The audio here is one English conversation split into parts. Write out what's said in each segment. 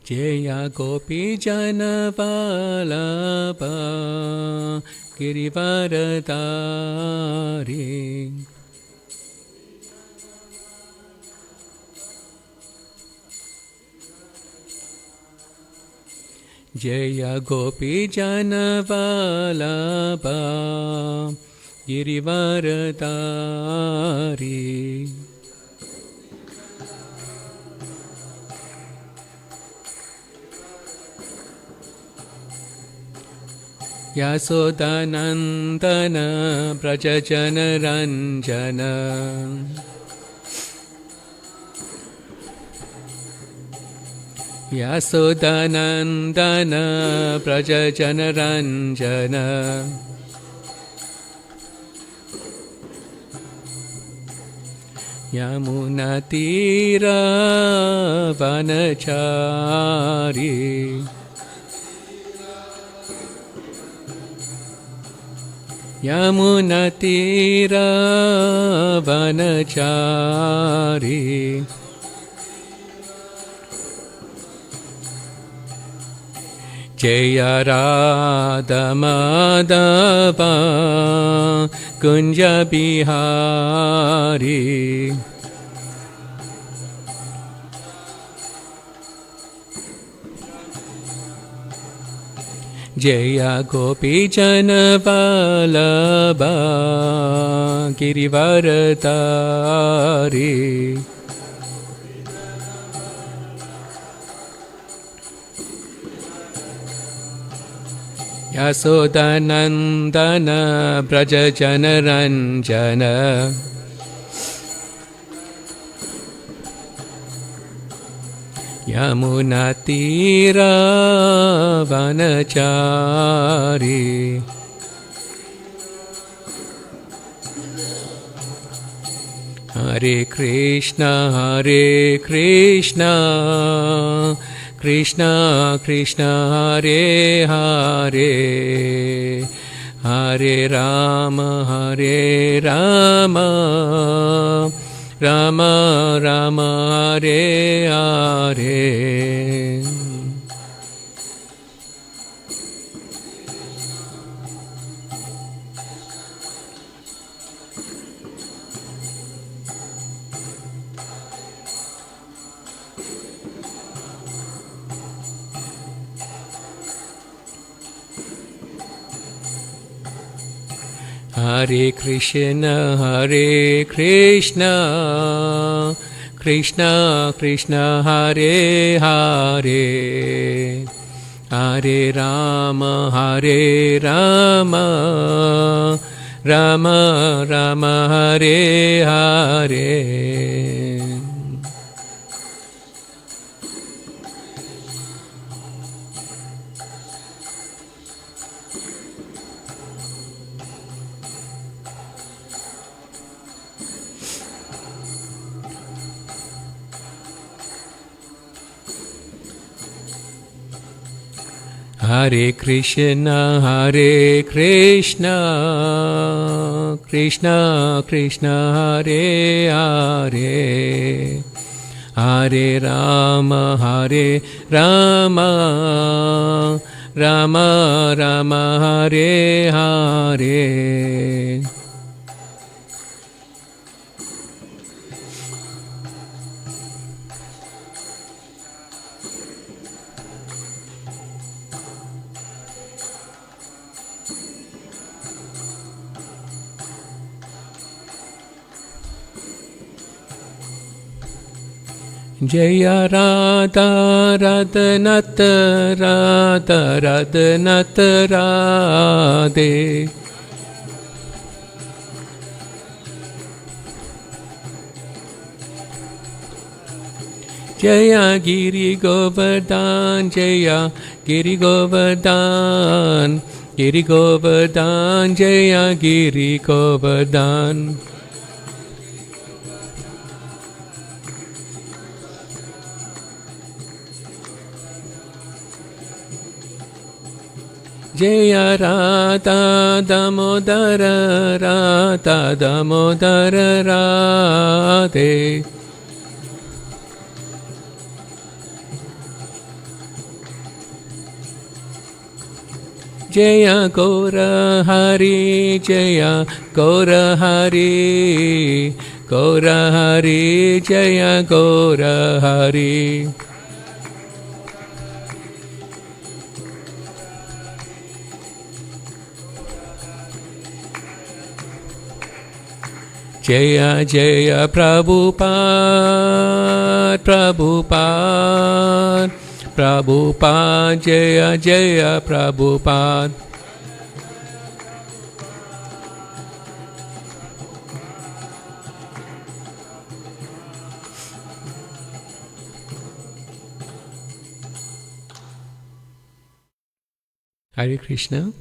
Jaya Gopi Janavalabha Girivaradari Jaya Gopi Janavalabha Girivaradari Yasodanandana Brajajana Ranjana Yasodanandana Brajajana Ranjana Yamunatira Vanachari Yamunatira Vanachari Jaya Radha Madhava Kunja Bihari Jaya Gopi Janavalabha Girivaradari Yasodanandana Brajajana Ranjana Yamunatira Vanachari Hare Krishna Krishna Krishna Hare Hare Hare Rama Rama Rama Hare Hare Hare Krishna Krishna Krishna Hare Hare Hare Rama Rama Rama Hare Hare Hare Krishna Krishna Krishna Hare Hare Hare Rama Rama Rama Hare Hare Jaya Radha Radhanata Radha Radhanata Radhe Jaya Giri Govardhan Jaya Giri Govardhan Giri Govardhan Jaya Giri Govardhan Jaya Radha Damodara Radha Damodara Radhe Jaya Gaura Hari, Jaya Gaura Hari, Gaura Hari, Jaya Gaura Hari. Jaya Jaya Prabhupada, Prabhupada, Prabhupada, Jaya Jaya Prabhupada. Hare Krishna.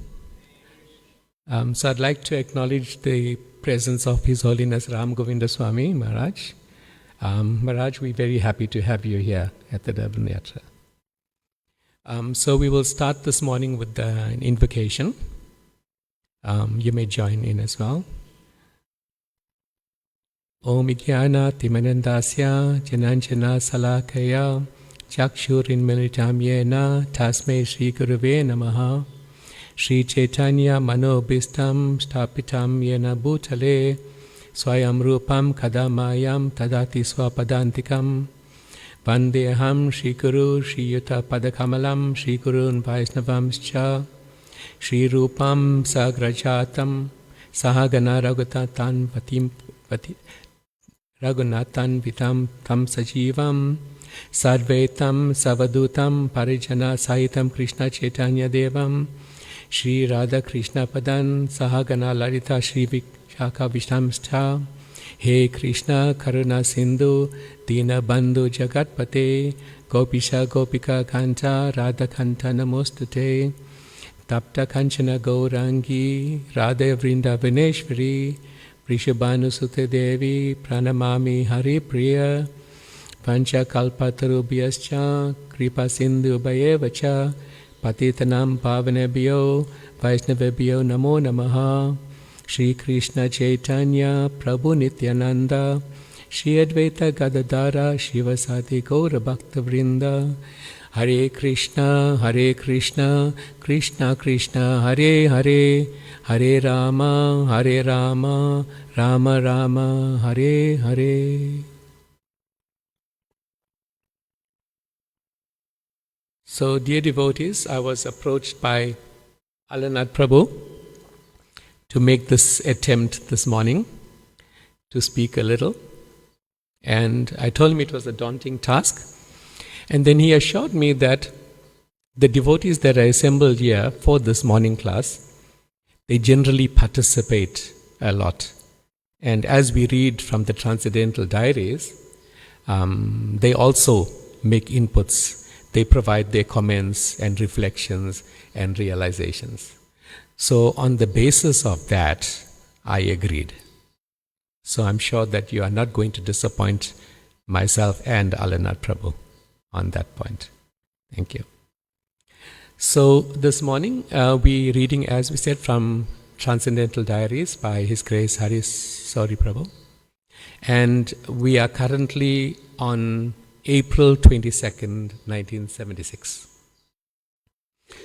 So I'd like to acknowledge the presence of His Holiness Ram Govinda Swami Maharaj. Maharaj, we're very happy to have you here at the Durban Yatra. So we will start this morning with an invocation. You may join in as well. Om Idyana Timanandasya Jananjana Salakaya Chakshurin Militam Yena Tasmei Shri Gurave Namaha Shri Chaitanya Manobhistam Stapitam Yena Bhutale Swayam Rupam Kadamayam Tadati Swapadantikam Vandeham Shri Guru Shri Yuta Padakamalam Shri Gurun Vaisnavamscha Shri Rupam Sagrajatam Sahagana Raghutatan Raghunathan Vitam Tam Sajivam Sarvetam Savadutam Parijana Sahitam Krishna Chaitanya Devam Shri Radha Krishna Padan Sahagana Lalita Shri Vishaka Vishamstha He Krishna Karuna Sindhu Dina Bandhu Jagatpate Gopisha Gopika Kanta Radha Kanta Namostate Tapta Kanchana Gaurangi Radha Vrinda Vineshwari Prishabhanu Sute Devi Pranamami Hari Priya Pancha Kalpatarubhyascha Kripa Sindhu Bhayevacha Patitanam Pavanebhyo Vaishnavebhyo Namo Namaha Shri Krishna Chaitanya Prabhu Nityananda Shri Advaita Gadadara Shivasati Gaura Bhakta Vrinda Hare Krishna, Krishna Krishna, Hare Hare, Hare Rama, Rama Rama, Hare Hare. So, dear devotees, I was approached by Alanath Prabhu to make this attempt this morning to speak a little. And I told him it was a daunting task. And then he assured me that the devotees that are assembled here for this morning class, they generally participate a lot. And as we read from the Transcendental Diaries, they also make inputs. They provide their comments and reflections and realizations. So on the basis of that, I agreed. So I'm sure that you are not going to disappoint myself and Alanath Prabhu on that point. Thank you. So this morning we're reading, as we said, from Transcendental Diaries by His Grace Hari Sauri Prabhu. And we are currently on April 22nd, 1976.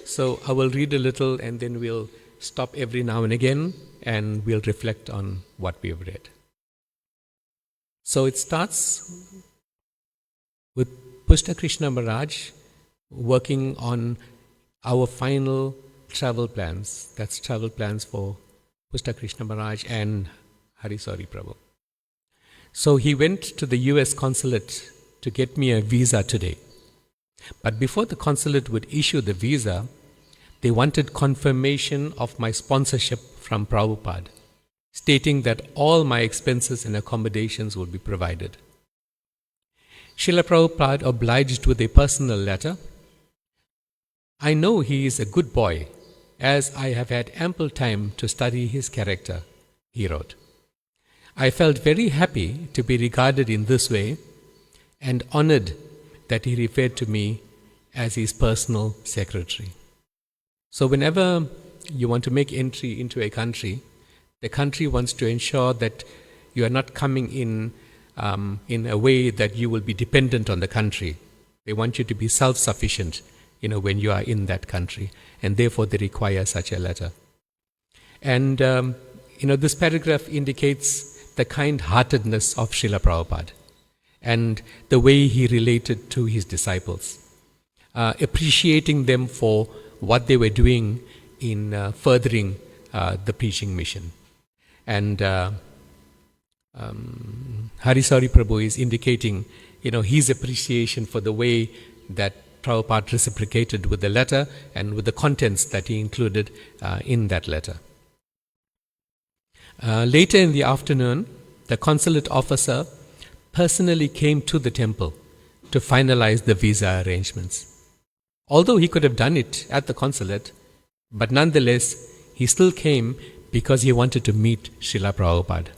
So I will read a little and then we'll stop every now and again and we'll reflect on what we have read. So it starts with Pushta Krishna Maharaj working on our final travel plans. That's travel plans for Pushta Krishna Maharaj and Hari Sauri Prabhu. So he went to the US consulate to get me a visa today. But before the consulate would issue the visa, they wanted confirmation of my sponsorship from Prabhupada, stating that all my expenses and accommodations would be provided. Srila Prabhupada obliged with a personal letter. I know he is a good boy, as I have had ample time to study his character, he wrote. I felt very happy to be regarded in this way and honored that he referred to me as his personal secretary. So whenever you want to make entry into a country, the country wants to ensure that you are not coming in a way that you will be dependent on the country. They want you to be self-sufficient when you are in that country, and therefore they require such a letter. And this paragraph indicates the kind-heartedness of Srila Prabhupada and the way he related to his disciples, appreciating them for what they were doing in furthering the preaching mission. And Harisari Prabhu is indicating his appreciation for the way that Prabhupada reciprocated with the letter and with the contents that he included in that letter. Later in the afternoon, the consulate officer personally came to the temple to finalize the visa arrangements. Although he could have done it at the consulate, but nonetheless, he still came because he wanted to meet Srila Prabhupada.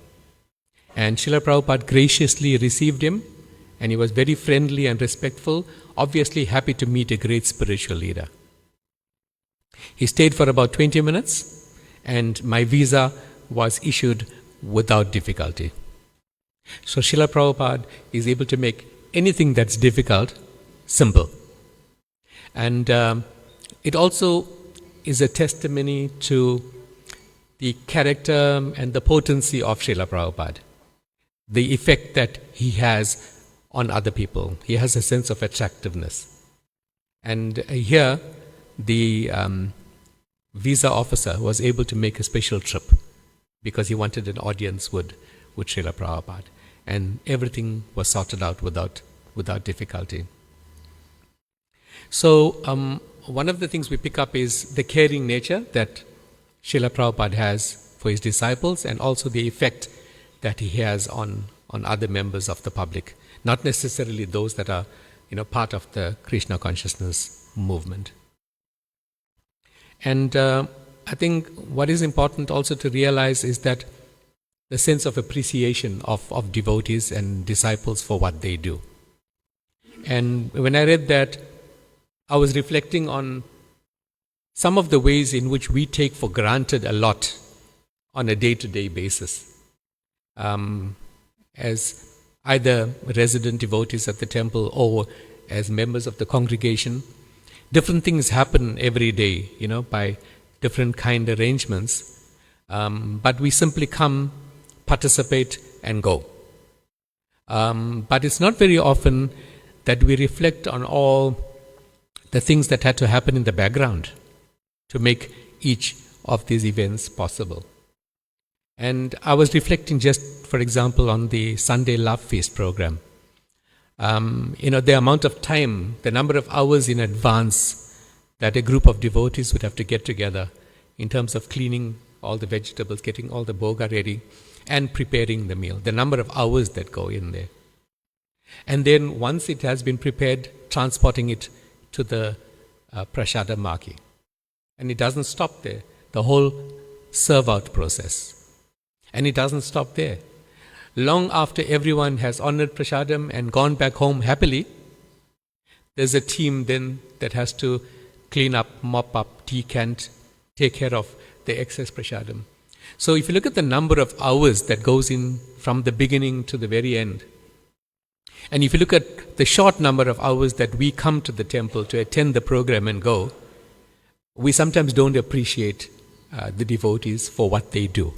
And Srila Prabhupada graciously received him, and he was very friendly and respectful, obviously happy to meet a great spiritual leader. He stayed for about 20 minutes, and my visa was issued without difficulty. So Srila Prabhupada is able to make anything that's difficult simple. And it also is a testimony to the character and the potency of Srila Prabhupada, the effect that he has on other people. He has a sense of attractiveness. And here, the visa officer was able to make a special trip because he wanted an audience with Srila Prabhupada. And everything was sorted out without difficulty. So, one of the things we pick up is the caring nature that Srila Prabhupada has for his disciples, and also the effect that he has on other members of the public, not necessarily those that are part of the Krishna consciousness movement. And I think what is important also to realize is that the sense of appreciation of devotees and disciples for what they do. And when I read that, I was reflecting on some of the ways in which we take for granted a lot on a day-to-day basis. As either resident devotees at the temple or as members of the congregation, different things happen every day, by different kind arrangements. But we simply come, participate, and go. But it's not very often that we reflect on all the things that had to happen in the background to make each of these events possible. And I was reflecting just, for example, on the Sunday Love Feast program. The amount of time, the number of hours in advance that a group of devotees would have to get together in terms of cleaning all the vegetables, getting all the bhoga ready, and preparing the meal. The number of hours that go in there. And then once it has been prepared, transporting it to the prashada maki. And it doesn't stop there. The whole serve-out process. And it doesn't stop there. Long after everyone has honored prasadam and gone back home happily, there's a team then that has to clean up, mop up, decant, take care of the excess prasadam. So if you look at the number of hours that goes in from the beginning to the very end, and if you look at the short number of hours that we come to the temple to attend the program and go, we sometimes don't appreciate the devotees for what they do.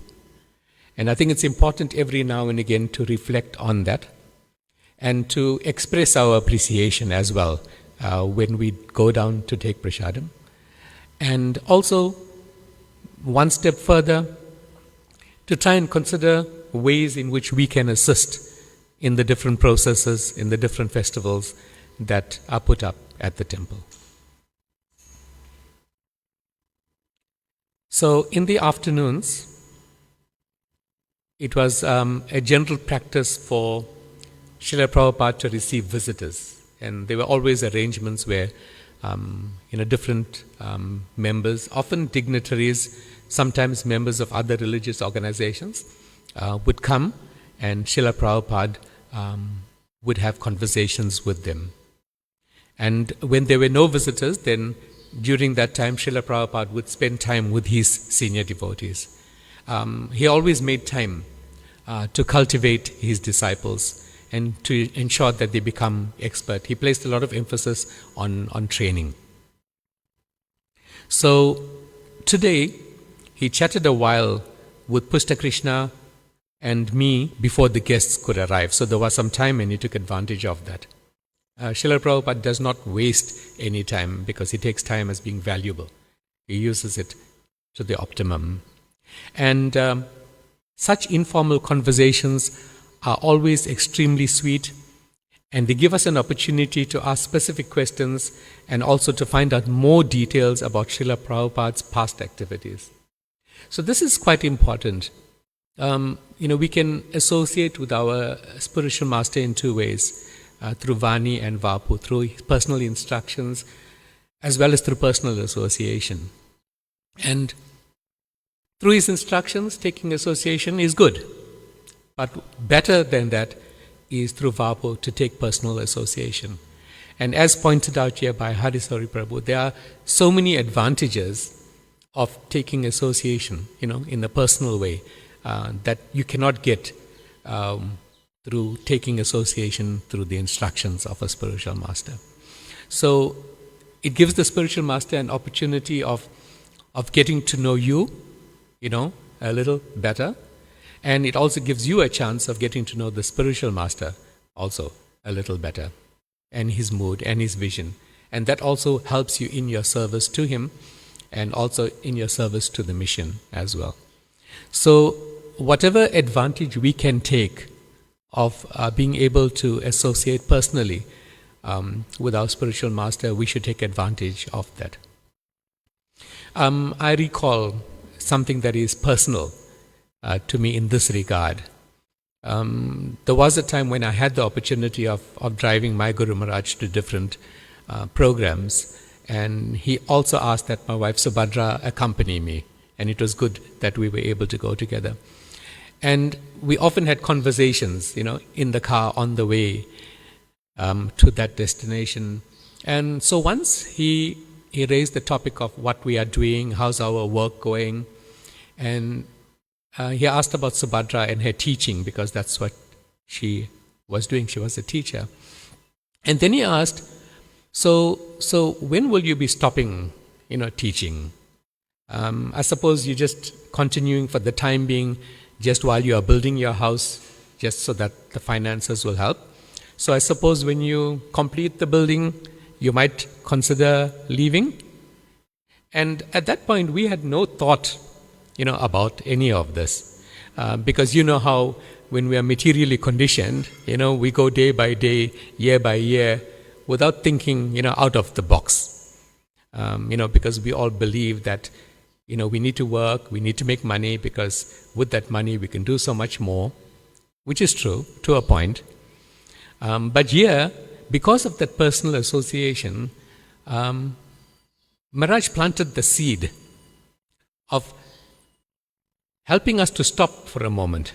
And I think it's important every now and again to reflect on that and to express our appreciation as well when we go down to take prasadam. And also, one step further, to try and consider ways in which we can assist in the different processes, in the different festivals that are put up at the temple. So in the afternoons, it was a general practice for Srila Prabhupada to receive visitors. And there were always arrangements where different members, often dignitaries, sometimes members of other religious organizations, would come, and Srila Prabhupada would have conversations with them. And when there were no visitors, then during that time, Srila Prabhupada would spend time with his senior devotees. He always made time to cultivate his disciples and to ensure that they become expert. He placed a lot of emphasis on training. So today, he chatted a while with Pushta Krishna and me before the guests could arrive. So there was some time and he took advantage of that. Srila Prabhupada does not waste any time because he takes time as being valuable. He uses it to the optimum. And such informal conversations are always extremely sweet, and they give us an opportunity to ask specific questions and also to find out more details about Srila Prabhupada's past activities. So this is quite important. We can associate with our spiritual master in two ways, through Vani and Vapu, through personal instructions as well as through personal association. And through his instructions, taking association is good. But better than that is through Vapu to take personal association. And as pointed out here by Harisari Prabhu, there are so many advantages of taking association, in a personal way, that you cannot get through taking association through the instructions of a spiritual master. So it gives the spiritual master an opportunity of getting to know you, a little better. And it also gives you a chance of getting to know the spiritual master also a little better, and his mood and his vision. And that also helps you in your service to him and also in your service to the mission as well. So whatever advantage we can take of being able to associate personally with our spiritual master, we should take advantage of that. I recall something that is personal to me in this regard. There was a time when I had the opportunity of driving my Guru Maharaj to different programs, and he also asked that my wife Subhadra accompany me, and it was good that we were able to go together. And we often had conversations, in the car on the way to that destination. And so once he raised the topic of what we are doing, how's our work going, and he asked about Subhadra and her teaching, because that's what she was doing. She was a teacher. And then he asked, so when will you be stopping, teaching? I suppose you're just continuing for the time being, just while you are building your house, just so that the finances will help. So I suppose when you complete the building, you might consider leaving. And at that point, we had no thought, about any of this. Because how when we are materially conditioned, we go day by day, year by year, without thinking, out of the box. Because we all believe that, we need to work, we need to make money, because with that money we can do so much more, which is true to a point. But here, because of that personal association, Maharaj planted the seed of helping us to stop for a moment,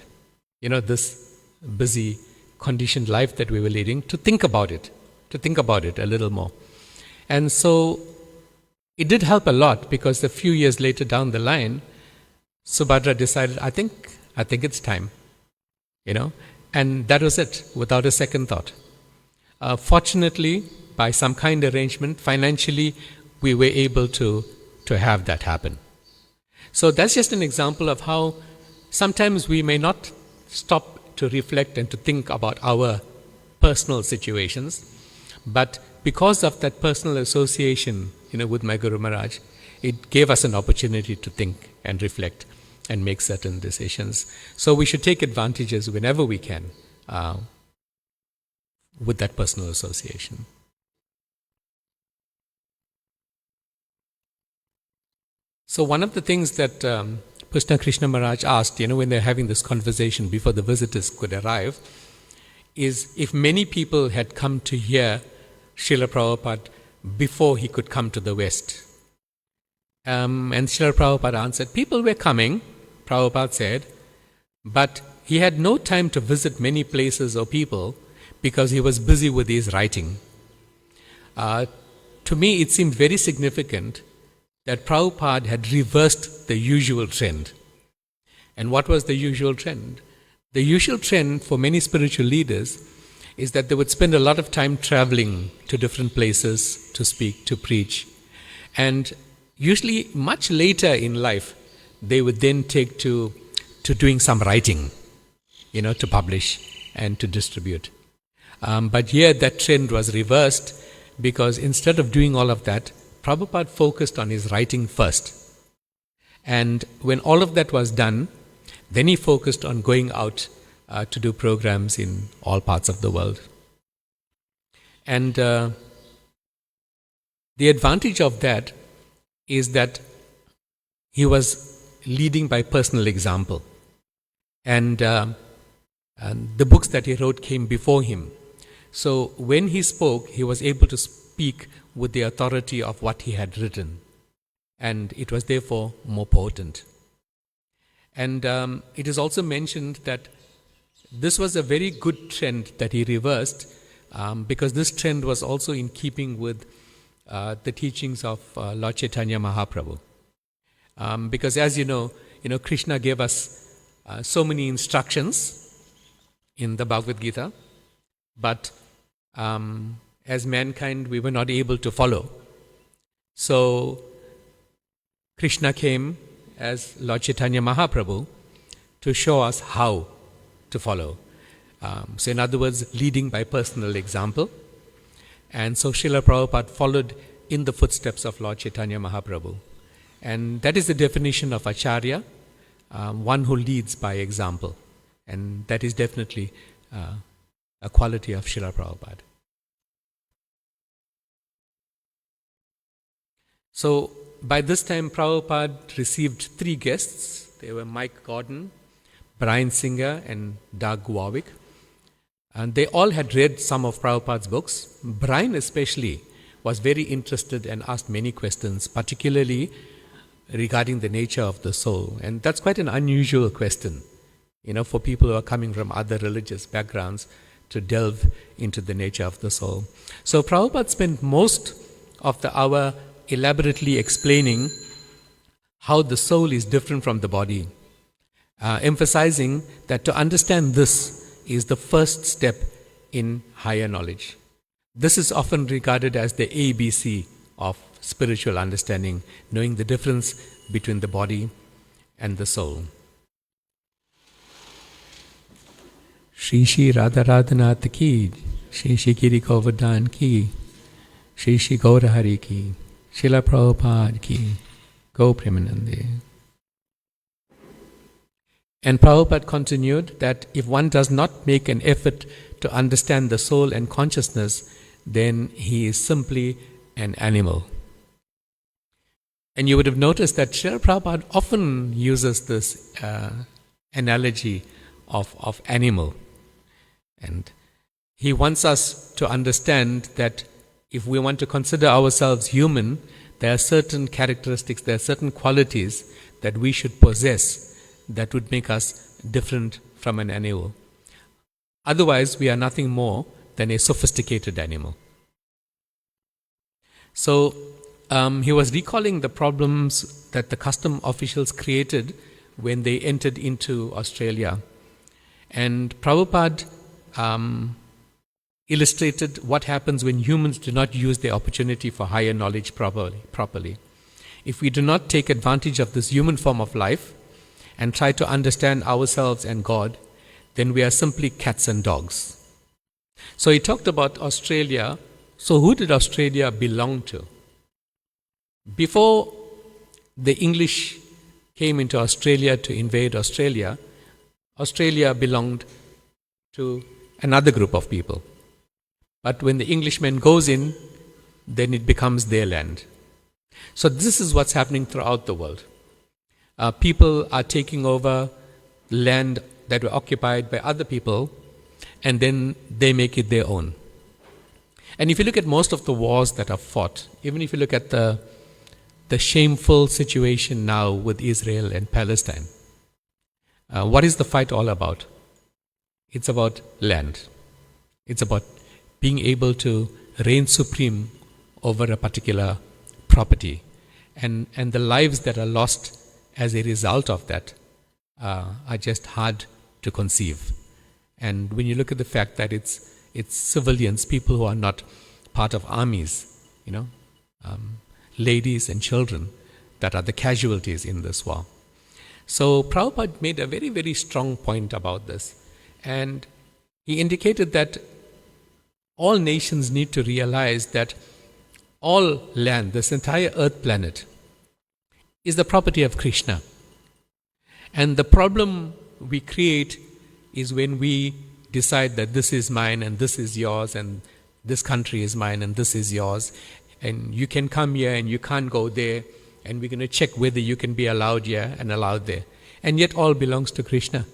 this busy, conditioned life that we were leading, to think about it a little more. And so it did help a lot, because a few years later down the line, Subhadra decided, I think it's time, and that was it, without a second thought. Fortunately, by some kind of arrangement, financially, we were able to have that happen. So that's just an example of how sometimes we may not stop to reflect and to think about our personal situations, but because of that personal association, with my Guru Maharaj, it gave us an opportunity to think and reflect and make certain decisions. So we should take advantages whenever we can with that personal association. So one of the things that Pushta Krishna Maharaj asked, when they're having this conversation before the visitors could arrive, is if many people had come to hear Srila Prabhupada before he could come to the West. And Srila Prabhupada answered, people were coming, Prabhupada said, but he had no time to visit many places or people because he was busy with his writing. To me, it seemed very significant that Prabhupada had reversed the usual trend. And what was the usual trend? The usual trend for many spiritual leaders is that they would spend a lot of time traveling to different places to speak, to preach. And usually much later in life, they would then take to doing some writing, to publish and to distribute. But here that trend was reversed, because instead of doing all of that, Prabhupada focused on his writing first. And when all of that was done, then he focused on going out to do programs in all parts of the world. And the advantage of that is that he was leading by personal example. And the books that he wrote came before him. So when he spoke, he was able to speak with the authority of what he had written. And it was therefore more potent. And it is also mentioned that this was a very good trend that he reversed, because this trend was also in keeping with the teachings of Lord Chaitanya Mahaprabhu. Because as you know, Krishna gave us so many instructions in the Bhagavad Gita, but as mankind we were not able to follow. So Krishna came as Lord Chaitanya Mahaprabhu to show us how to follow. So in other words, leading by personal example. And so Srila Prabhupada followed in the footsteps of Lord Chaitanya Mahaprabhu. And that is the definition of Acharya, one who leads by example. And that is definitely a quality of Srila Prabhupada. So by this time, Prabhupada received 3 guests. They were Mike Gordon, Brian Singer, and Doug Warwick. And they all had read some of Prabhupada's books. Brian especially was very interested and asked many questions, particularly regarding the nature of the soul. And that's quite an unusual question, for people who are coming from other religious backgrounds to delve into the nature of the soul. So Prabhupada spent most of the hour elaborately explaining how the soul is different from the body, emphasizing that to understand this is the first step in higher knowledge. This is often regarded as the ABC of spiritual understanding, knowing the difference between the body and the soul. Shri Shri Radha Radhanath ki, Shri Shri Giri Govardhan ki, Shri Shri Gaurahari ki, Srila Prabhupada ki, Go Premanande. And Prabhupada continued that if one does not make an effort to understand the soul and consciousness, then he is simply an animal. And you would have noticed that Srila Prabhupada often uses this analogy of animal. And he wants us to understand that if we want to consider ourselves human, there are certain characteristics, there are certain qualities that we should possess that would make us different from an animal. Otherwise, we are nothing more than a sophisticated animal. So, he was recalling the problems that the custom officials created when they entered into Australia. And Prabhupada illustrated what happens when humans do not use their opportunity for higher knowledge properly. If we do not take advantage of this human form of life and try to understand ourselves and God, then we are simply cats and dogs. So he talked about Australia. So who did Australia belong to? Before the English came into Australia to invade Australia, Australia belonged to another group of people. But when the Englishman goes in, then it becomes their land. So this is what's happening throughout the world. People are taking over land that were occupied by other people, and then they make it their own. And if you look at most of the wars that are fought, even if you look at the shameful situation now with Israel and Palestine, what is the fight all about? It's about land. It's about being able to reign supreme over a particular property. And the lives that are lost as a result of that are just hard to conceive. And when you look at the fact that it's civilians, people who are not part of armies, ladies and children, that are the casualties in this war. So Prabhupada made a very, very strong point about this. And he indicated that all nations need to realize that all land, this entire earth planet, is the property of Krishna. And the problem we create is when we decide that this is mine and this is yours and this country is mine and this is yours, and you can come here and you can't go there, and we're going to check whether you can be allowed here and allowed there. And yet all belongs to Krishna.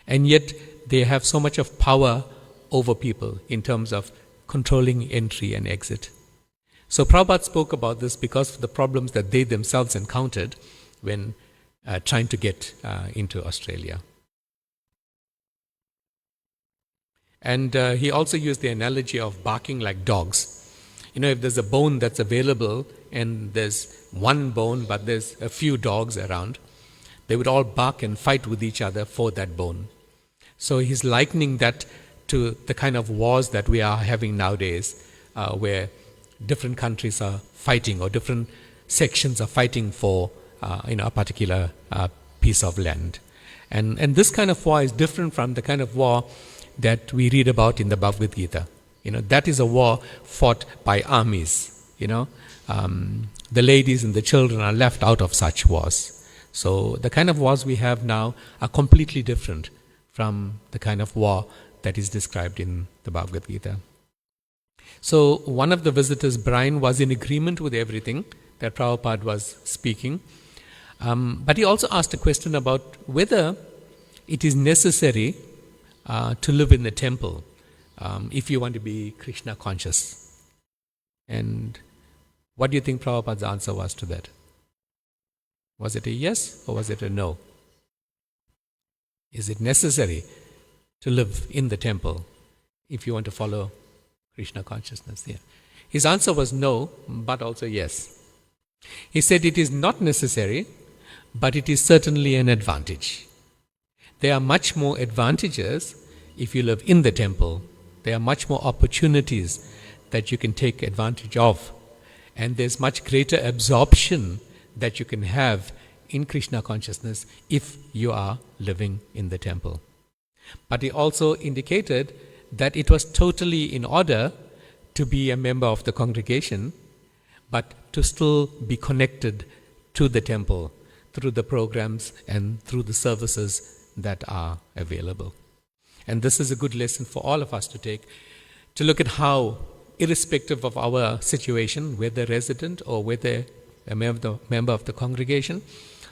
And yet they have so much of power over people in terms of controlling entry and exit. So Prabhupada spoke about this because of the problems that they themselves encountered when trying to get into Australia. And he also used the analogy of barking like dogs. If there's a bone that's available and there's one bone but there's a few dogs around, they would all bark and fight with each other for that bone. So he's likening that to the kind of wars that we are having nowadays, where different countries are fighting or different sections are fighting for a particular piece of land. And this kind of war is different from the kind of war that we read about in the Bhagavad Gita. That is a war fought by armies. The ladies and the children are left out of such wars. So the kind of wars we have now are completely different from the kind of war that is described in the Bhagavad Gita. So one of the visitors, Brian, was in agreement with everything that Prabhupada was speaking. But he also asked a question about whether it is necessary to live in the temple if you want to be Krishna conscious. And what do you think Prabhupada's answer was to that? Was it a yes or was it a no? Is it necessary to live in the temple if you want to follow Krishna consciousness? Yeah. His answer was no, but also yes. He said it is not necessary, but it is certainly an advantage. There are much more advantages if you live in the temple. There are much more opportunities that you can take advantage of. And there's much greater absorption that you can have in Krishna consciousness if you are living in the temple. But he also indicated that it was totally in order to be a member of the congregation, but to still be connected to the temple through the programs and through the services that are available. And this is a good lesson for all of us to take, to look at how, irrespective of our situation, whether resident or whether a member of the congregation,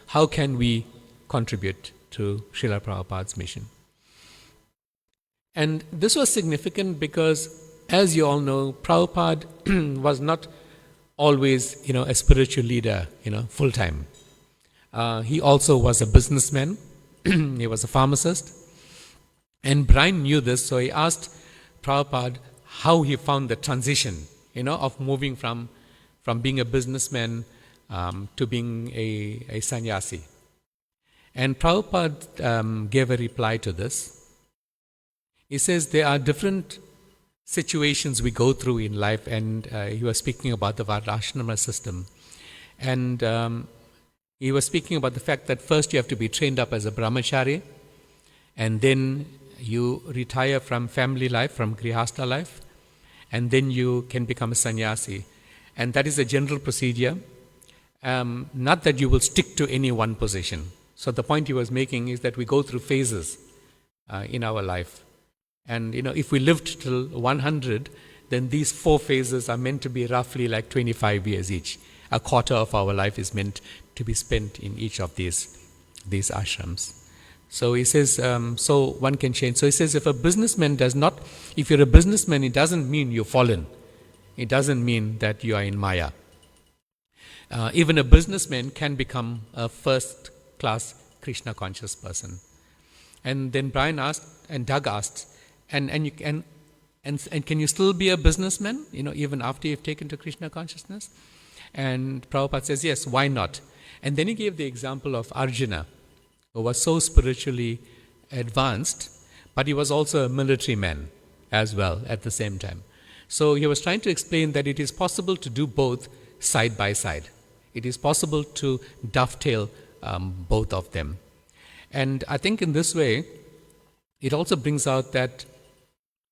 how can we contribute to Srila Prabhupada's mission? And this was significant because, as you all know, Prabhupada was not always, a spiritual leader, full-time. He also was a businessman. He was a pharmacist. And Brian knew this, so he asked Prabhupada how he found the transition, of moving from being a businessman to being a sannyasi. And Prabhupada gave a reply to this. He says there are different situations we go through in life, and he was speaking about the Varnashrama system. And he was speaking about the fact that first you have to be trained up as a brahmachari, and then you retire from family life, from grihastha life, and then you can become a sannyasi. And that is a general procedure, not that you will stick to any one position. So the point he was making is that we go through phases in our life. And if we lived till 100, then these 4 phases are meant to be roughly like 25 years each. A quarter of our life is meant to be spent in each of these ashrams. So he says, so one can change. So he says, if you're a businessman, it doesn't mean you've fallen. It doesn't mean that you are in Maya. Even a businessman can become a first-class Krishna conscious person. And then Brian asked, and Doug asked, and can you still be a businessman, even after you've taken to Krishna consciousness? And Prabhupada says, yes, why not? And then he gave the example of Arjuna, who was so spiritually advanced, but he was also a military man as well at the same time. So he was trying to explain that it is possible to do both side by side. It is possible to dovetail both of them. And I think in this way, it also brings out that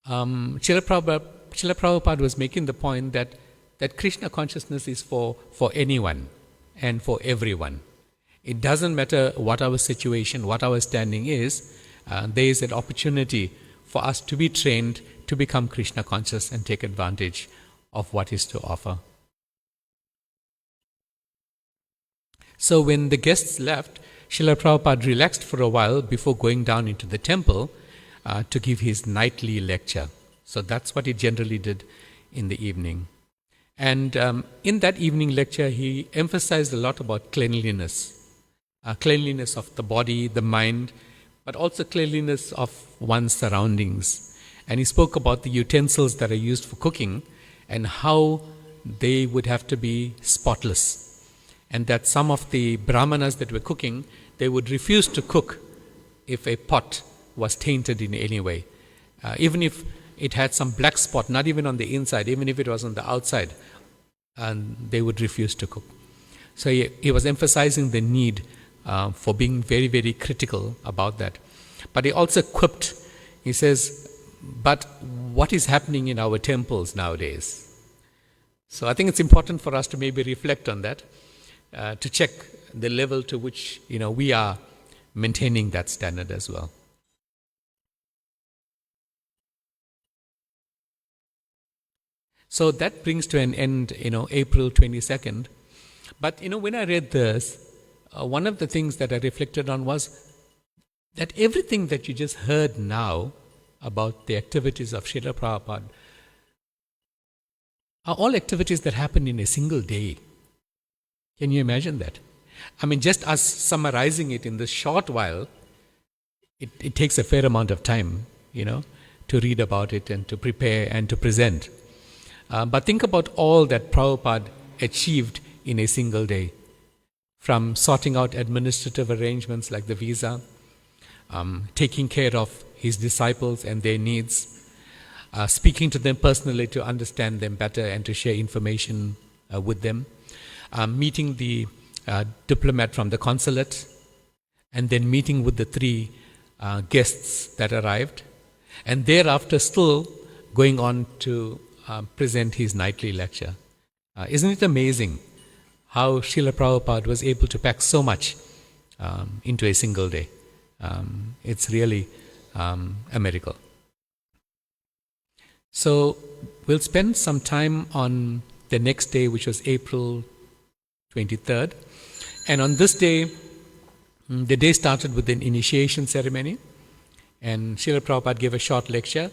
Srila Prabhupada was making the point that Krishna consciousness is for anyone and for everyone. It doesn't matter what our situation, what our standing is, there is an opportunity for us to be trained to become Krishna conscious and take advantage of what is to offer. So when the guests left, Srila Prabhupada relaxed for a while before going down into the temple to give his nightly lecture. So that's what he generally did in the evening. And in that evening lecture, he emphasized a lot about cleanliness. Cleanliness of the body, the mind, but also cleanliness of one's surroundings. And he spoke about the utensils that are used for cooking and how they would have to be spotless. And that some of the brahmanas that were cooking, they would refuse to cook if a pot was tainted in any way. Even if it had some black spot, not even on the inside, even if it was on the outside, and they would refuse to cook. So he was emphasizing the need for being very, very critical about that. But he also quipped, he says, but what is happening in our temples nowadays? So I think it's important for us to maybe reflect on that, to check the level to which we are maintaining that standard as well. So that brings to an end, April 22nd. But when I read this, one of the things that I reflected on was that everything that you just heard now about the activities of Srila Prabhupada are all activities that happen in a single day. Can you imagine that? I mean, just us summarizing it in this short while, it takes a fair amount of time, to read about it and to prepare and to present. But think about all that Prabhupada achieved in a single day. From sorting out administrative arrangements like the visa, taking care of his disciples and their needs, speaking to them personally to understand them better and to share information with them, meeting the diplomat from the consulate, and then meeting with the 3 guests that arrived, and thereafter still going on to present his nightly lecture. Isn't it amazing how Srila Prabhupada was able to pack so much into a single day? It's really a miracle. So we'll spend some time on the next day, which was April 23rd. And on this day, the day started with an initiation ceremony. And Srila Prabhupada gave a short lecture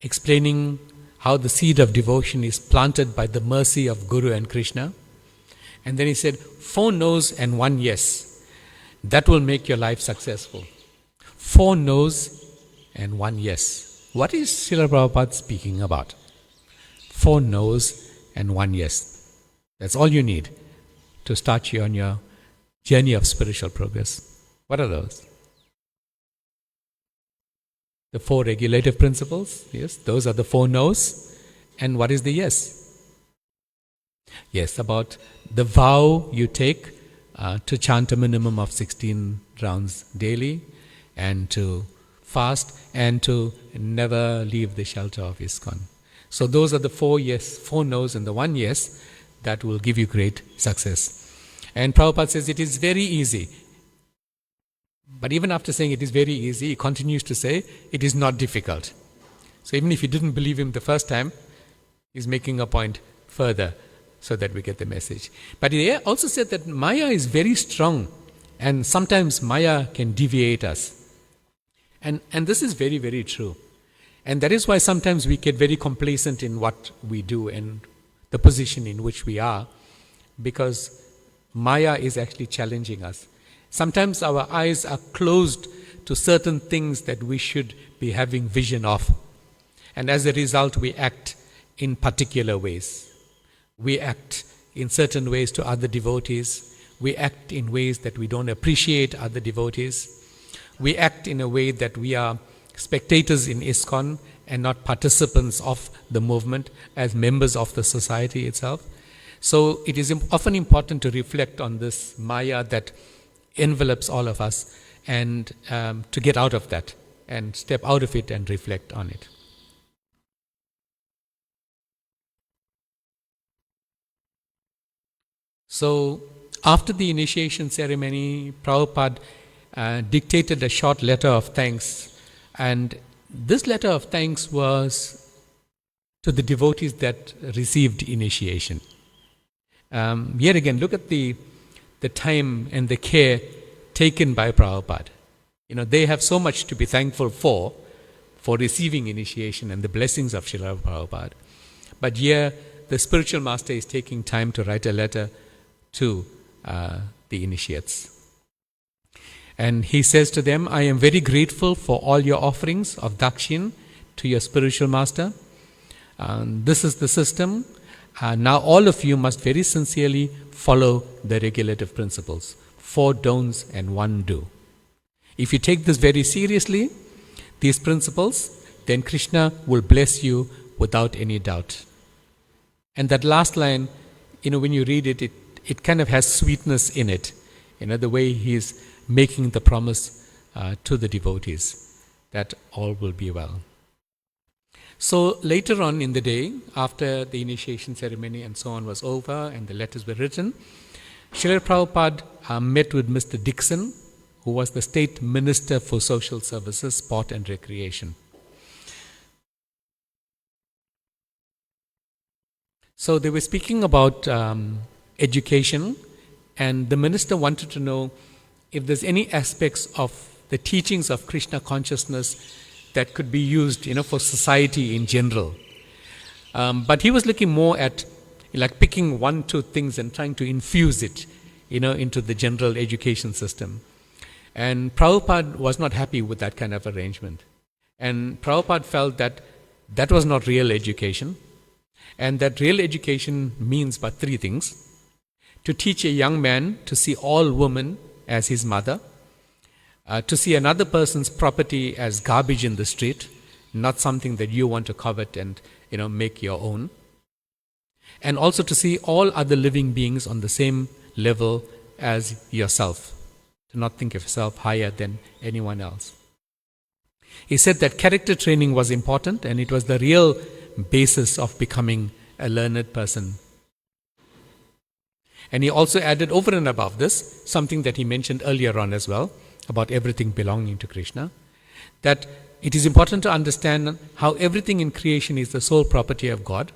explaining how the seed of devotion is planted by the mercy of Guru and Krishna. And then he said, 4 no's and 1 yes. That will make your life successful. 4 no's and 1 yes. What is Srila Prabhupada speaking about? 4 no's and 1 yes. That's all you need to start you on your journey of spiritual progress. What are those? The 4 regulative principles, yes, those are the 4 no's. And what is the yes? Yes, about the vow you take to chant a minimum of 16 rounds daily, and to fast, and to never leave the shelter of ISKCON. So those are the 4 yes, 4 no's and the 1 yes that will give you great success. And Prabhupada says it is very easy. But even after saying it is very easy, he continues to say it is not difficult. So even if you didn't believe him the first time, he's making a point further so that we get the message. But he also said that Maya is very strong, and sometimes Maya can deviate us. And this is very, very true. And that is why sometimes we get very complacent in what we do and the position in which we are, because Maya is actually challenging us. Sometimes our eyes are closed to certain things that we should be having vision of. And as a result, we act in particular ways. We act in certain ways to other devotees. We act in ways that we don't appreciate other devotees. We act in a way that we are spectators in ISKCON and not participants of the movement as members of the society itself. So it is often important to reflect on this Maya that envelops all of us, and to get out of that and step out of it and reflect on it. So after the initiation ceremony, Prabhupada dictated a short letter of thanks, and this letter of thanks was to the devotees that received initiation. Here again, look at the time and the care taken by Prabhupada. They have so much to be thankful for receiving initiation and the blessings of Srila Prabhupada. But here, the spiritual master is taking time to write a letter to the initiates. And he says to them, I am very grateful for all your offerings of dakshin to your spiritual master. This is the system. Now all of you must very sincerely follow the regulative principles. 4 don'ts and 1 do. If you take this very seriously, these principles, then Krishna will bless you without any doubt. And that last line, when you read it, it kind of has sweetness in it. The way he is making the promise to the devotees that all will be well. So later on in the day, after the initiation ceremony and so on was over and the letters were written, Srila Prabhupada met with Mr. Dixon, who was the State Minister for Social Services, Sport and Recreation. So they were speaking about education, and the minister wanted to know if there's any aspects of the teachings of Krishna consciousness that could be used, for society in general. But he was looking more at picking 1-2 things and trying to infuse it, into the general education system. And Prabhupada was not happy with that kind of arrangement. And Prabhupada felt that that was not real education, and that real education means but 3 things. To teach a young man to see all women as his mother, to see another person's property as garbage in the street, not something that you want to covet and make your own, and also to see all other living beings on the same level as yourself, to not think of yourself higher than anyone else. He said that character training was important, and it was the real basis of becoming a learned person. And he also added over and above this, something that he mentioned earlier on as well, about everything belonging to Krishna, that it is important to understand how everything in creation is the sole property of God.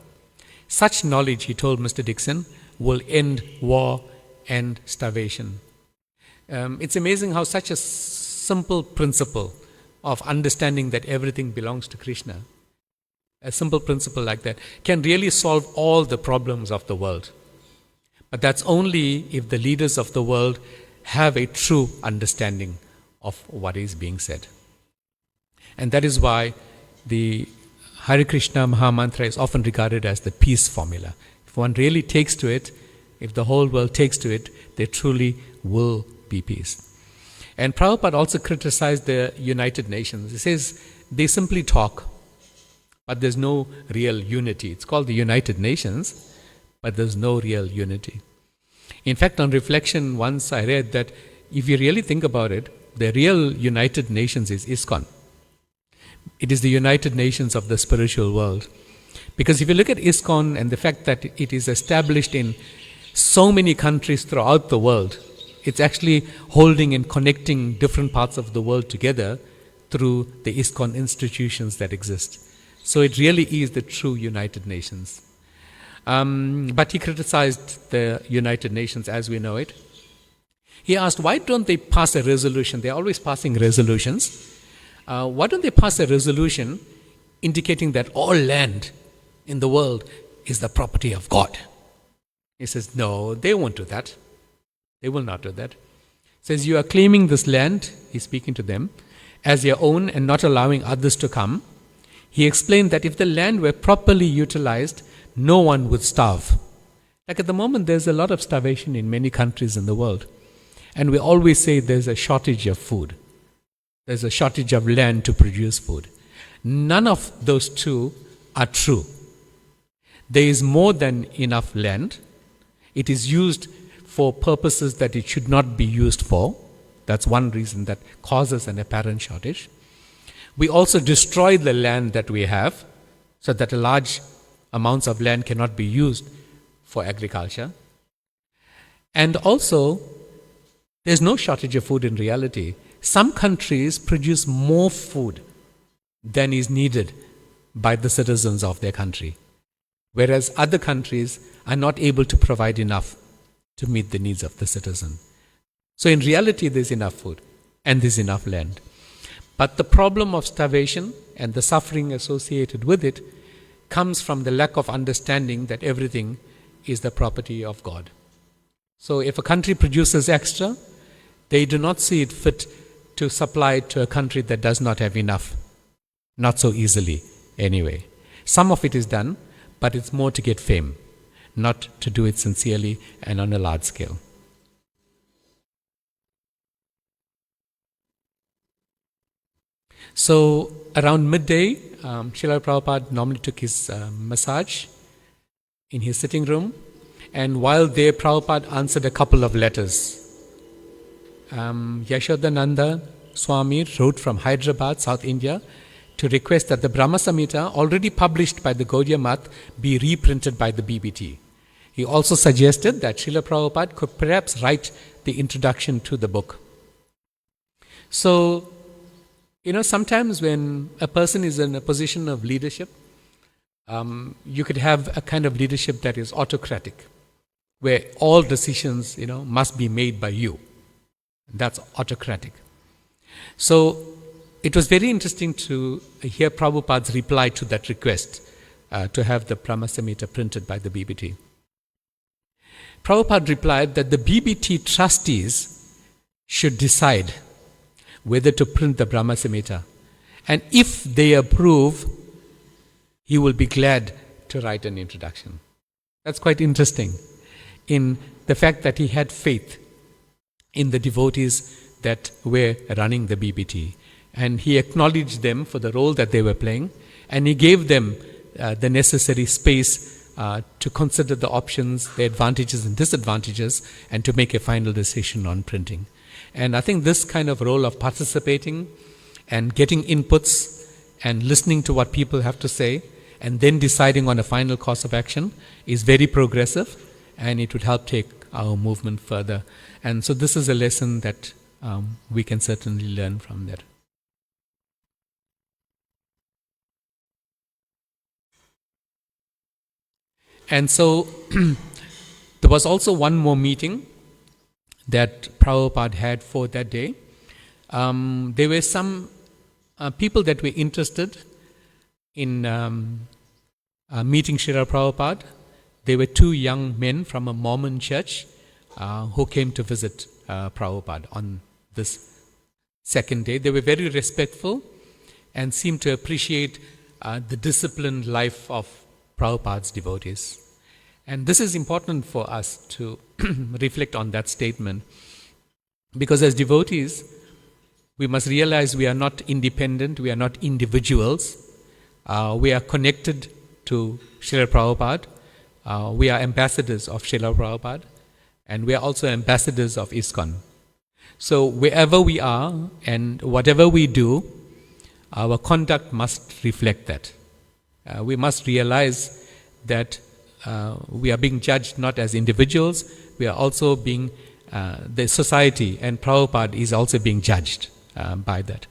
Such knowledge, he told Mr. Dixon, will end war and starvation. It's amazing how such a simple principle of understanding that everything belongs to Krishna, a simple principle like that, can really solve all the problems of the world. But that's only if the leaders of the world have a true understanding of what is being said. And that is why the Hare Krishna Mahamantra is often regarded as the peace formula. If one really takes to it, if the whole world takes to it, there truly will be peace. And Prabhupada also criticized the United Nations. He says they simply talk, but there's no real unity. It's called the United Nations, but there's no real unity. In fact, on reflection, once I read that if you really think about it, the real United Nations is ISKCON. It is the United Nations of the spiritual world. Because if you look at ISKCON and the fact that it is established in so many countries throughout the world, it's actually holding and connecting different parts of the world together through the ISKCON institutions that exist. So it really is the true United Nations. But he criticized the United Nations as we know it. He asked, why don't they pass a resolution? They're always passing resolutions. Why don't they pass a resolution indicating that all land in the world is the property of God? He says, no, they won't do that. They will not do that. He says, you are claiming this land, he's speaking to them, as your own and not allowing others to come. He explained that if the land were properly utilized, no one would starve. Like at the moment, there's a lot of starvation in many countries in the world. And we always say there's a shortage of food. There's a shortage of land to produce food. None of those two are true. There is more than enough land, It is used for purposes that it should not be used for. That's one reason that causes an apparent shortage. We also destroy the land that we have, so that a large amounts of land cannot be used for agriculture. And also, there's no shortage of food in reality. Some countries produce more food than is needed by the citizens of their country, whereas other countries are not able to provide enough to meet the needs of the citizen. So in reality, there's enough food and there's enough land. But the problem of starvation and the suffering associated with it comes from the lack of understanding that everything is the property of God. So if a country produces extra, they do not see it fit to supply it to a country that does not have enough. Not so easily, anyway. Some of it is done, but it's more to get fame, not to do it sincerely and on a large scale. So around midday, Srila Prabhupada normally took his massage in his sitting room, and while there, Prabhupada answered a couple of letters. Yashodananda Swami wrote from Hyderabad, South India, to request that the Brahma Samhita, already published by the Gaudiya Math, be reprinted by the BBT. He also suggested that Srila Prabhupada could perhaps write the introduction to the book. So, sometimes when a person is in a position of leadership, you could have a kind of leadership that is autocratic, where all decisions, must be made by you. That's autocratic. So it was very interesting to hear Prabhupada's reply to that request to have the Brahma Samhita printed by the BBT. Prabhupada replied that the BBT trustees should decide whether to print the Brahma Samhita. And if they approve, he will be glad to write an introduction. That's quite interesting, in the fact that he had faith in the devotees that were running the BBT. And he acknowledged them for the role that they were playing, and he gave them the necessary space to consider the options, the advantages and disadvantages, and to make a final decision on printing. And I think this kind of role of participating and getting inputs and listening to what people have to say and then deciding on a final course of action is very progressive, and it would help take our movement further. And so this is a lesson that we can certainly learn from that. And so there was also one more meeting that Prabhupada had for that day. There were some people that were interested in meeting Srila Prabhupada. There were two young men from a Mormon church who came to visit Prabhupada on this second day. They were very respectful and seemed to appreciate the disciplined life of Prabhupada's devotees. And this is important for us to reflect on that statement, because as devotees, we must realize we are not independent, we are not individuals. We are connected to Srila Prabhupada. We are ambassadors of Srila Prabhupada, and we are also ambassadors of ISKCON. So wherever we are and whatever we do, our conduct must reflect that. We must realize that we are being judged not as individuals, we are also being, the society, and Prabhupada is also being judged by that.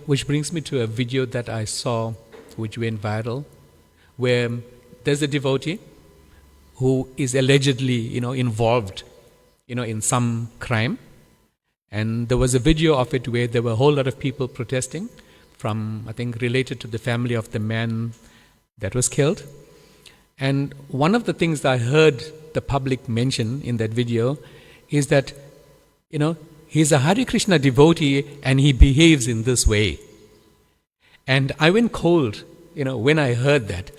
Which brings me to a video that I saw which went viral, where there's a devotee who is allegedly, involved, in some crime. And there was a video of it where there were a whole lot of people protesting from, I think, related to the family of the man that was killed. And one of the things that I heard the public mention in that video is that, he's a Hare Krishna devotee and he behaves in this way. And I went cold, when I heard that,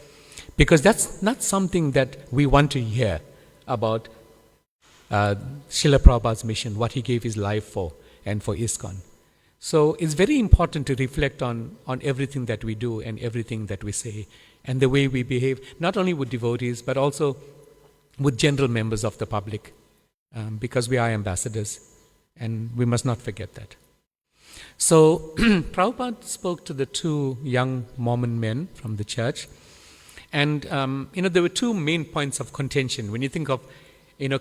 because that's not something that we want to hear about Srila Prabhupada's mission, what he gave his life for and for ISKCON. So it's very important to reflect on everything that we do and everything that we say and the way we behave, not only with devotees, but also with general members of the public, because we are ambassadors, and we must not forget that. So Prabhupada spoke to the two young Mormon men from the church, and there were two main points of contention. When you think of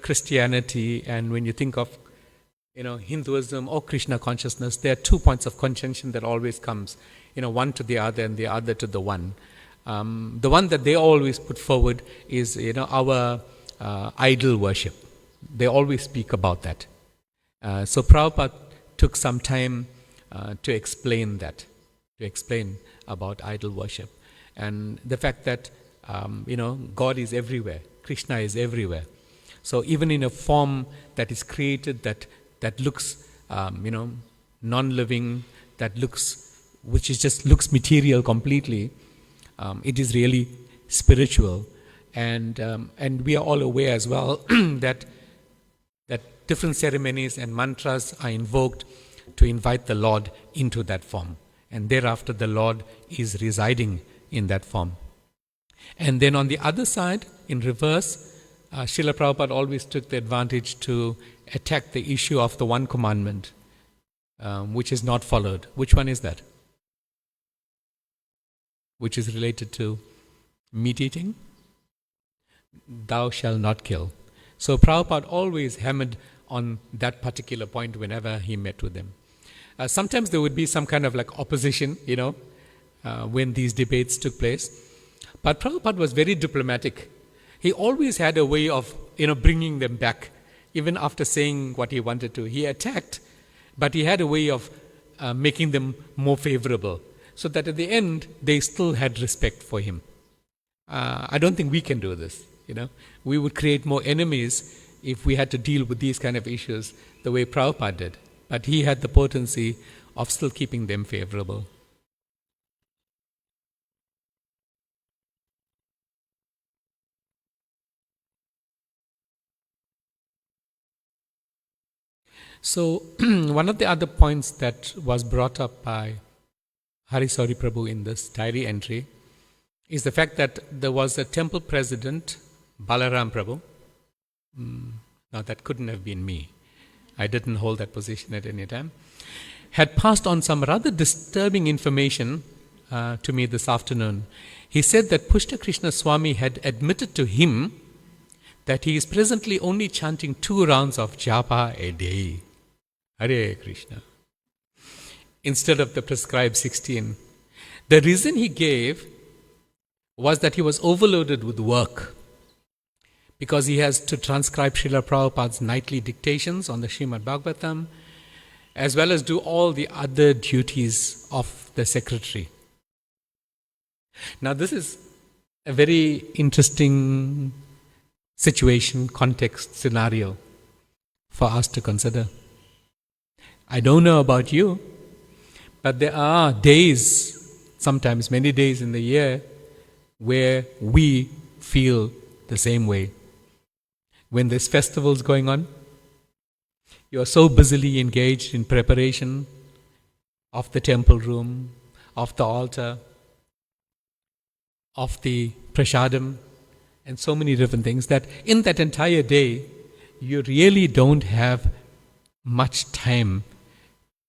Christianity, and when you think of Hinduism or Krishna consciousness, there are 2 points of contention that always comes, one to the other and the other to the one. The one that they always put forward is, our idol worship. They always speak about that. So Prabhupada took some time to explain that, to explain about idol worship. And the fact that, God is everywhere, Krishna is everywhere. So even in a form that is created that looks, non-living, which looks material completely, it is really spiritual. And we are all aware as well that different ceremonies and mantras are invoked to invite the Lord into that form. And thereafter the Lord is residing in that form. And then on the other side, in reverse, Srila Prabhupada always took the advantage to attack the issue of the one commandment, which is not followed. Which one is that? Which is related to meat eating? Thou shalt not kill. So Prabhupada always hammered on that particular point whenever he met with them. Sometimes there would be some kind of opposition, when these debates took place. But Prabhupada was very diplomatic. He always had a way of, bringing them back. Even after saying what he wanted to, he attacked, but he had a way of making them more favorable, so that at the end, they still had respect for him. I don't think we can do this, We would create more enemies if we had to deal with these kind of issues the way Prabhupada did. But he had the potency of still keeping them favorable. So, one of the other points that was brought up by Harisori Prabhu in this diary entry is the fact that there was a temple president, Balarama Prabhu. Now, that couldn't have been me. I didn't hold that position at any time. Had passed on some rather disturbing information to me this afternoon. He said that Pushta Krishna Swami had admitted to him that he is presently only chanting 2 rounds of japa a day. Hare Krishna. Instead of the prescribed 16. The reason he gave was that he was overloaded with work, because he has to transcribe Srila Prabhupada's nightly dictations on the Srimad Bhagavatam, as well as do all the other duties of the secretary. Now, this is a very interesting situation, context, scenario for us to consider. I don't know about you, but there are days, sometimes many days in the year, where we feel the same way. When there's festivals going on, you are so busily engaged in preparation of the temple room, of the altar, of the prasadam, and so many different things, that in that entire day, you really don't have much time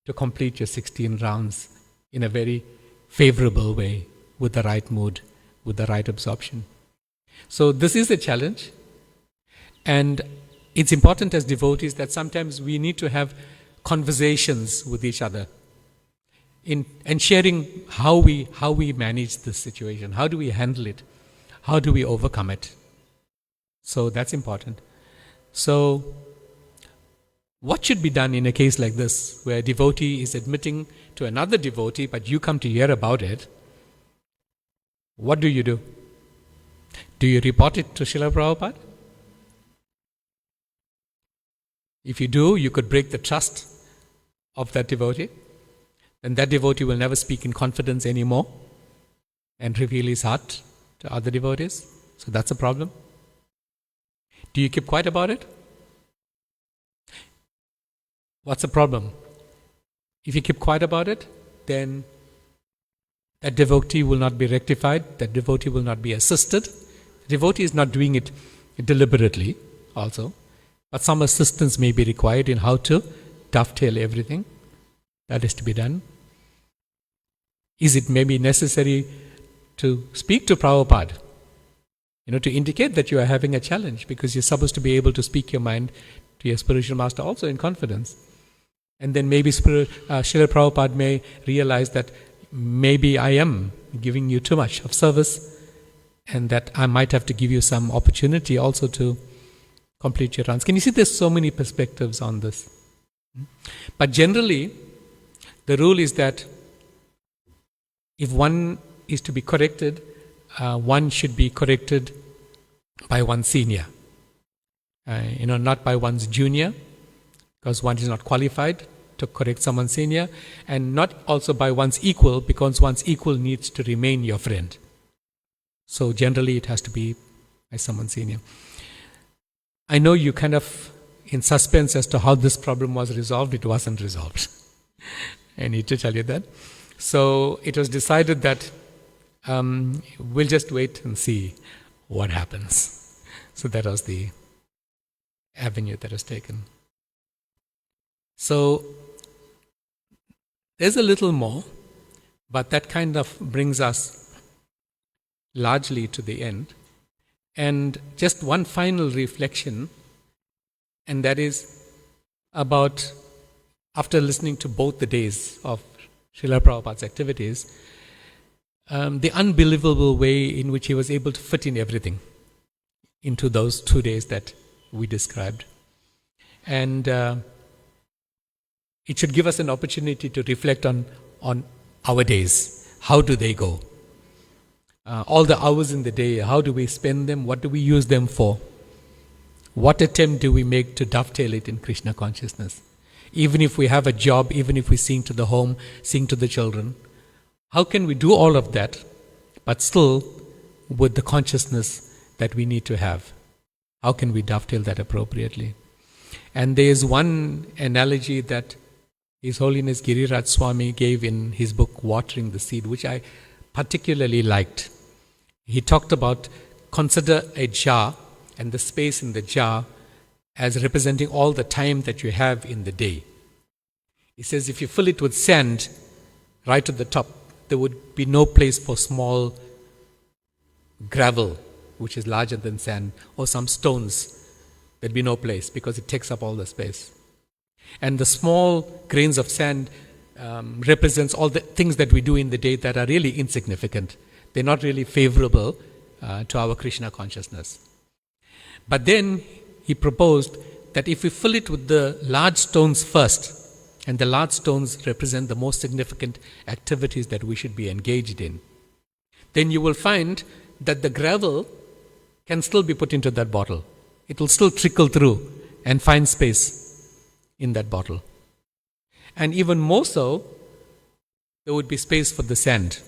to complete your 16 rounds in a very favorable way, with the right mood, with the right absorption. So this is a challenge, and it's important as devotees that sometimes we need to have conversations with each other and sharing how we manage this situation, how do we handle it, how do we overcome it. So that's important. So what should be done in a case like this, where a devotee is admitting to another devotee, but you come to hear about it? What do you do? Do you report it to Srila Prabhupada? If you do, you could break the trust of that devotee. Then that devotee will never speak in confidence anymore and reveal his heart to other devotees. So that's a problem. Do you keep quiet about it? What's the problem? If you keep quiet about it, then that devotee will not be rectified, that devotee will not be assisted. The devotee is not doing it deliberately also. But some assistance may be required in how to dovetail everything that is to be done. Is it maybe necessary to speak to Prabhupada, to indicate that you are having a challenge, because you're supposed to be able to speak your mind to your spiritual master also in confidence. And then maybe Srila Prabhupada may realize that maybe I am giving you too much of service, and that I might have to give you some opportunity also to complete your runs. Can you see there's so many perspectives on this? But generally, the rule is that if one is to be corrected, one should be corrected by one's senior. Not by one's junior, because one is not qualified to correct someone's senior, and not also by one's equal, because one's equal needs to remain your friend. So generally it has to be by someone senior. I know you kind of in suspense as to how this problem was resolved. It wasn't resolved. I need to tell you that. So it was decided that we'll just wait and see what happens. So that was the avenue that was taken. So there's a little more, but that kind of brings us largely to the end. And just one final reflection, and that is about, after listening to both the days of Srila Prabhupada's activities, the unbelievable way in which he was able to fit in everything into those 2 days that we described. And it should give us an opportunity to reflect on our days. How do they go? All the hours in the day, how do we spend them? What do we use them for? What attempt do we make to dovetail it in Krishna consciousness? Even if we have a job, even if we sing to the home, sing to the children, how can we do all of that, but still with the consciousness that we need to have? How can we dovetail that appropriately? And there is one analogy that His Holiness Giriraj Swami gave in his book Watering the Seed, which I particularly liked. He talked about, consider a jar and the space in the jar as representing all the time that you have in the day. He says if you fill it with sand right at the top, there would be no place for small gravel, which is larger than sand, or some stones. There'd be no place because it takes up all the space. And the small grains of sand represents all the things that we do in the day that are really insignificant. They're not really favorable to our Krishna consciousness. But then he proposed that if we fill it with the large stones first, and the large stones represent the most significant activities that we should be engaged in, then you will find that the gravel can still be put into that bottle. It will still trickle through and find space in that bottle. And even more so, there would be space for the sand.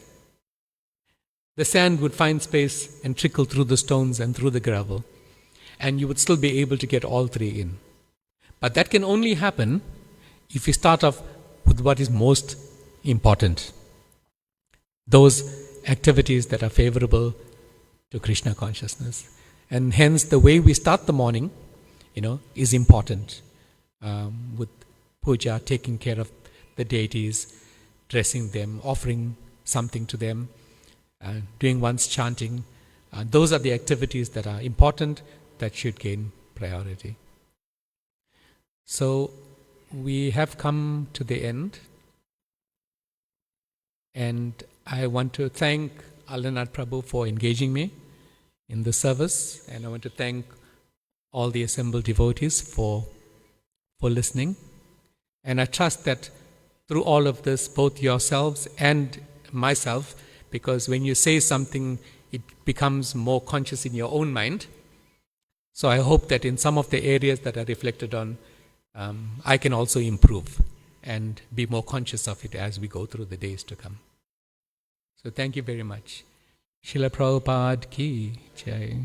The sand would find space and trickle through the stones and through the gravel, and you would still be able to get all three in. But that can only happen if you start off with what is most important. Those activities that are favorable to Krishna consciousness. And hence the way we start the morning, is important. With puja, taking care of the deities, dressing them, offering something to them, doing one's chanting. Those are the activities that are important, that should gain priority. So we have come to the end, and I want to thank Alanath Prabhu for engaging me in the service, and I want to thank all the assembled devotees for listening. And I trust that through all of this, both yourselves and myself, because when you say something, it becomes more conscious in your own mind. So I hope that in some of the areas that are reflected on, I can also improve and be more conscious of it as we go through the days to come. So thank you very much. Srila Prabhupada ki jai.